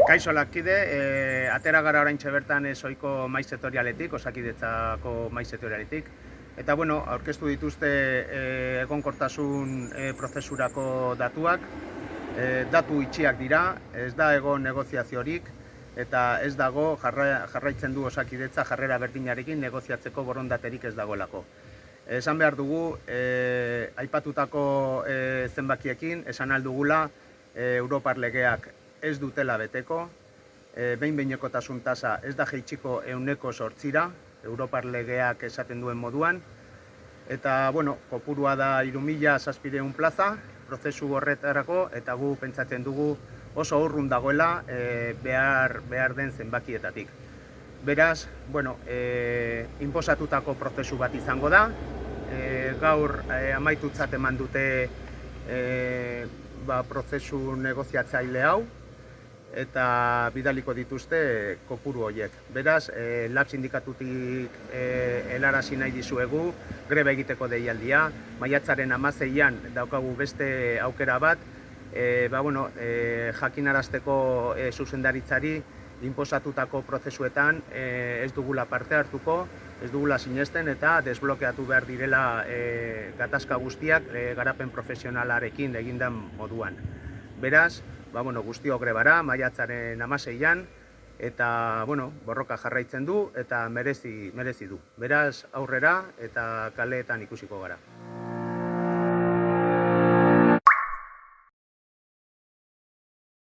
Kaixo lankide, atera gara oraintxe bertan ohiko mahai sektorialetik, Osakidetzako mahai sektorialetik. Eta bueno, aurkeztu dituzte egonkortasun prozesurako datuak. Datu itxiak dira, ez da egon negoziaziorik eta ez dago jarraitzen du Osakidetza jarrera berdinarekin negoziatzeko borondaterik ez dagoelako. Esan behar dugu, aipatutako zenbakiekin, esan aldugula Europar legeak ez dutela beteko, behin-behinekotasun tasa ez da jaitsiko 8%, Europar legeak esaten duen moduan, eta, bueno, kopurua da 3.700 plaza, prozesu horretarako, eta gu pentsatzen dugu oso urrun dagoela behar den zenbakietatik. Beraz, bueno, inposatutako prozesu bat izango da, gaur amaitutzat eman dute prozesu negoziatzaile hau, eta bidaliko dituzte kopuru horiek. Beraz, LAB sindikatutik helarazi nahi dizuegu, greba egiteko deialdia, maiatzaren 16an daukagu beste aukera bat, jakinarazteko zuzendaritzari inposatutako prozesuetan ez dugula parte hartuko, ez dugula sinesten eta desblokeatu behar direla gatazka guztiak garapen profesionalarekin egindan moduan. Beraz, guztiok grebara, maiatzaren 16an, eta borroka jarraitzen du eta merezi du. Beraz, aurrera eta kaleetan ikusiko gara.